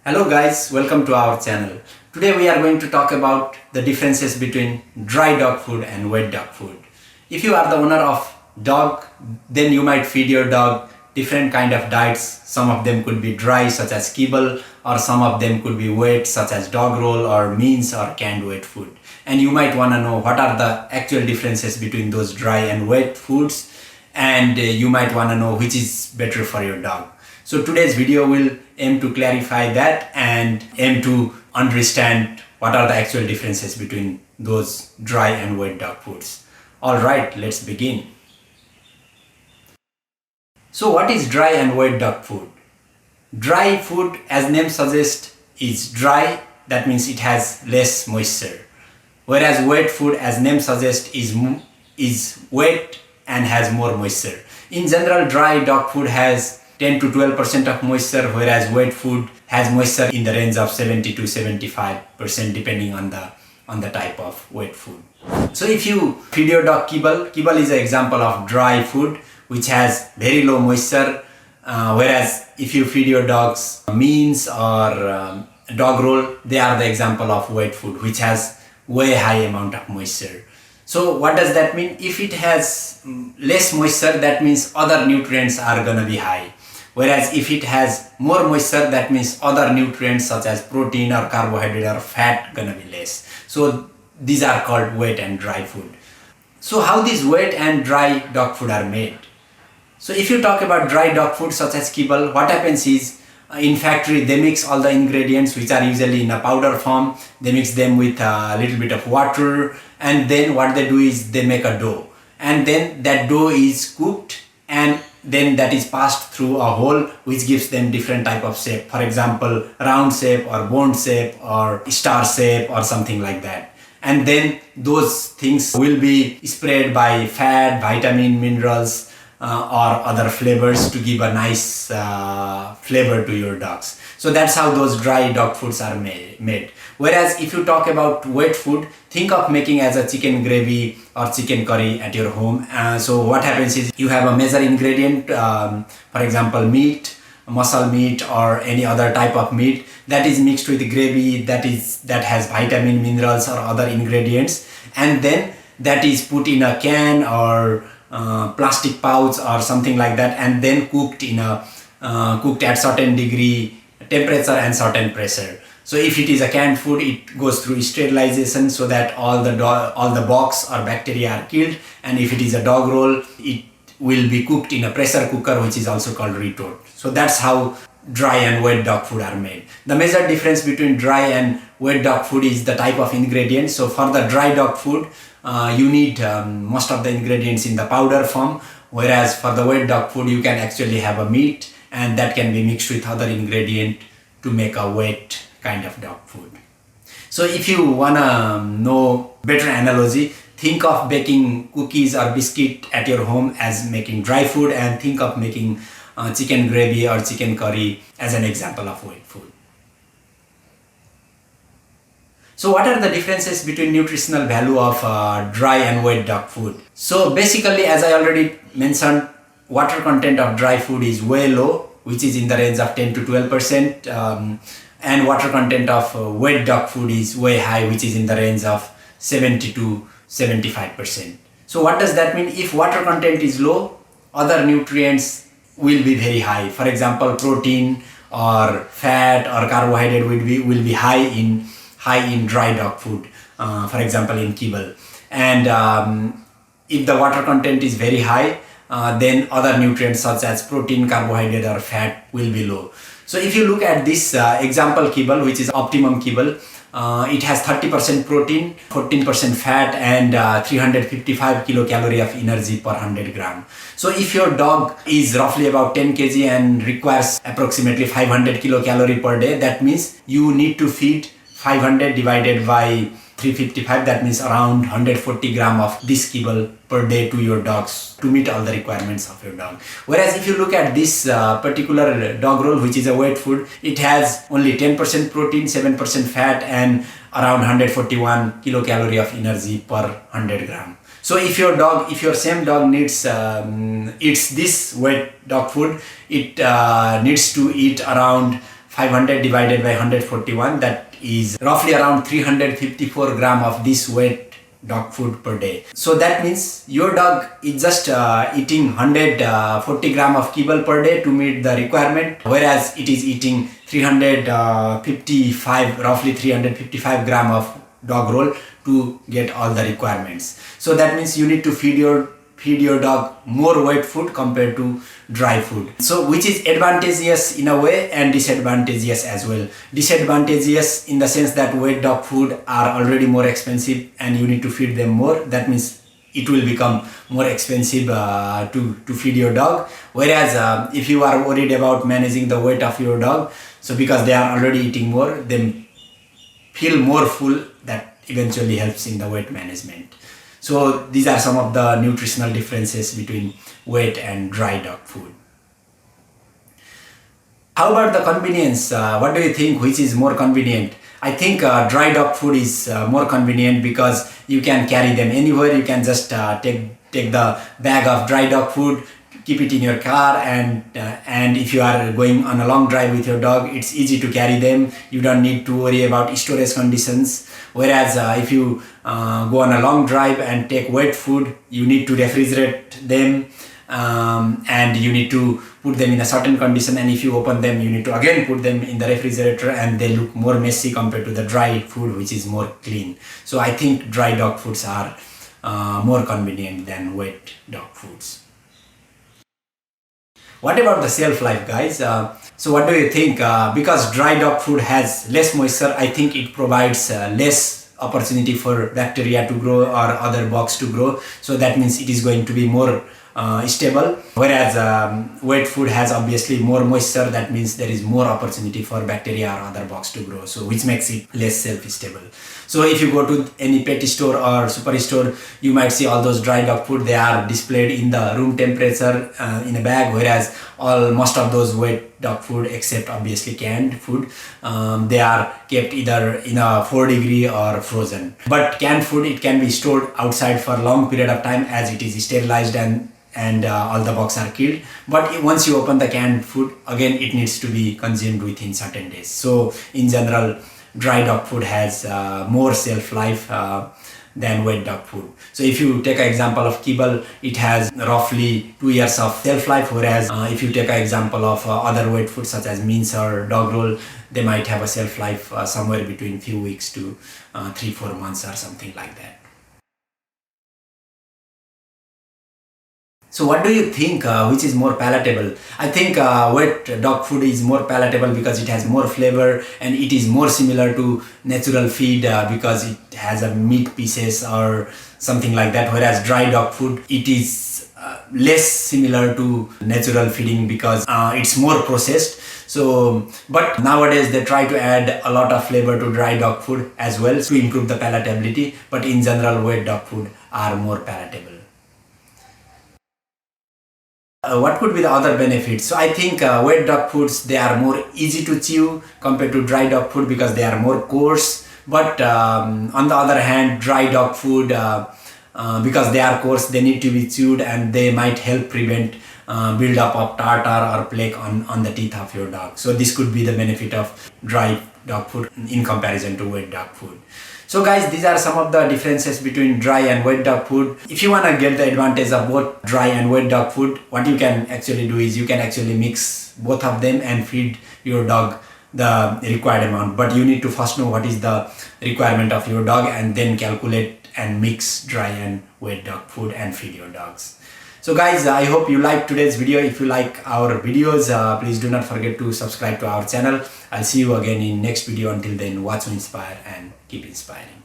Hello guys, welcome to our channel. Today we are going to talk about the differences between dry dog food and wet dog food. If you are the owner of dog, then you might feed your dog different kind of diets. Some of them could be dry such as kibble, or some of them could be wet such as dog roll or means or canned wet food. And you might want to know what are the actual differences between those dry and wet foods, and you might want to know which is better for your dog. So today's video will aim to clarify that and aim to understand what are the actual differences between those dry and wet dog foods. Alright, let's begin. So what is dry and wet dog food? Dry food, as name suggests, is dry, that means it has less moisture. Whereas wet food, as name suggests, is wet and has more moisture. In general, dry dog food has 10 to 12% of moisture, whereas wet food has moisture in the range of 70 to 75% depending on the type of wet food. So if you feed your dog kibble is an example of dry food which has very low moisture, whereas if you feed your dogs means or dog roll, they are the example of wet food which has way high amount of moisture. So what does that mean? If it has less moisture, that means other nutrients are gonna be high. Whereas if it has more moisture, that means other nutrients such as protein or carbohydrate or fat gonna be less. So these are called wet and dry food. So how these wet and dry dog food are made? So if you talk about dry dog food such as kibble, what happens is in factory they mix all the ingredients which are usually in a powder form. They mix them with a little bit of water, and then what they do is they make a dough, and then that dough is cooked, and then that is passed through a hole which gives them different type of shape. For example, round shape or bone shape or star shape or something like that. And then those things will be sprayed by fat, vitamin, minerals or other flavors to give a nice flavor to your dogs. So that's how those dry dog foods are made. Whereas if you talk about wet food, think of making as a chicken gravy or chicken curry at your home. So what happens is you have a major ingredient, for example meat, muscle meat or any other type of meat that is mixed with gravy that has vitamin, minerals or other ingredients, and then that is put in a can or plastic pouch or something like that, and then cooked at certain degree temperature and certain pressure. So if it is a canned food, it goes through sterilization so that all the bugs or bacteria are killed, and if it is a dog roll, it will be cooked in a pressure cooker which is also called retort. So that's how dry and wet dog food are made. The major difference between dry and wet dog food is the type of ingredients. So for the dry dog food, you need most of the ingredients in the powder form, whereas for the wet dog food you can actually have a meat and that can be mixed with other ingredient to make a wet kind of dog food. So if you wanna know better analogy, think of baking cookies or biscuit at your home as making dry food, and think of making chicken gravy or chicken curry as an example of wet food. So what are the differences between nutritional value of dry and wet dog food? So basically, as I already mentioned, water content of dry food is way low, which is in the range of 10 to 12%, and water content of wet dog food is way high, which is in the range of 70 to 75%. So what does that mean? If water content is low, other nutrients will be very high. For example, protein or fat or carbohydrate will be high in dry dog food, for example in kibble. And if the water content is very high, then other nutrients such as protein, carbohydrate or fat will be low. So if you look at this example kibble, which is optimum kibble, it has 30% protein, 14% fat and 355 kilocalorie of energy per 100 gram. So if your dog is roughly about 10 kg and requires approximately 500 kilocalorie per day, that means you need to feed 500 divided by 355, that means around 140 gram of this kibble per day to your dogs to meet all the requirements of your dog. Whereas if you look at this particular dog roll, which is a wet food, it has only 10% protein, 7% fat and around 141 kilocalorie of energy per 100 gram. So if your same dog needs eats this wet dog food, it needs to eat around 500 divided by 141, that is roughly around 354 gram of this wet dog food per day. So that means your dog is just eating 140 gram of kibble per day to meet the requirement, whereas it is eating 355, roughly 355 gram of dog roll to get all the requirements. So that means you need to feed your dog more wet food compared to dry food. So which is advantageous in a way and disadvantageous as well. Disadvantageous in the sense that wet dog food are already more expensive and you need to feed them more. That means it will become more expensive to feed your dog. Whereas if you are worried about managing the weight of your dog, so because they are already eating more, they feel more full, that eventually helps in the weight management. So these are some of the nutritional differences between wet and dry dog food. How about the convenience? What do you think, which is more convenient? I think dry dog food is more convenient because you can carry them anywhere. You can just take the bag of dry dog food, keep it in your car, and if you are going on a long drive with your dog, it's easy to carry them. You don't need to worry about storage conditions. Whereas if you go on a long drive and take wet food, you need to refrigerate them, and you need to put them in a certain condition, and if you open them, you need to again put them in the refrigerator, and they look more messy compared to the dry food, which is more clean. So I think dry dog foods are more convenient than wet dog foods. What about the shelf life, guys? So what do you think? Because dry dog food has less moisture, I think it provides less opportunity for bacteria to grow or other bugs to grow. So that means it is going to be more stable. Whereas wet food has obviously more moisture, that means there is more opportunity for bacteria or other bugs to grow, so which makes it less self-stable. So if you go to any pet store or superstore, you might see all those dry dog food, they are displayed in the room temperature in a bag, whereas most of those wet dog food, except obviously canned food, they are kept either in a 4-degree or frozen. But canned food, it can be stored outside for a long period of time as it is sterilized and all the bugs are killed. But once you open the canned food, again it needs to be consumed within certain days. So in general, dry dog food has more shelf life than wet dog food. So if you take an example of kibble, it has roughly 2 years of shelf life, whereas if you take an example of other wet food such as mince or dog roll, they might have a shelf life somewhere between few weeks to 3-4 months or something like that. So what do you think, which is more palatable? I think wet dog food is more palatable because it has more flavor and it is more similar to natural feed because it has a meat pieces or something like that, whereas dry dog food, it is less similar to natural feeding because it's more processed. So, but nowadays they try to add a lot of flavor to dry dog food as well to improve the palatability, but in general wet dog food are more palatable. What could be the other benefits? So I think wet dog foods, they are more easy to chew compared to dry dog food because they are more coarse. But on the other hand, dry dog food, because they are coarse, they need to be chewed and they might help prevent build-up of tartar or plaque on the teeth of your dog. So this could be the benefit of dry dog food in comparison to wet dog food. So guys, these are some of the differences between dry and wet dog food. If you want to get the advantage of both dry and wet dog food, what you can actually do is you can actually mix both of them and feed your dog the required amount. But you need to first know what is the requirement of your dog and then calculate and mix dry and wet dog food and feed your dogs. So guys, I hope you liked today's video. If you like our videos, please do not forget to subscribe to our channel. I'll see you again in next video. Until then, watch to inspire and keep inspiring.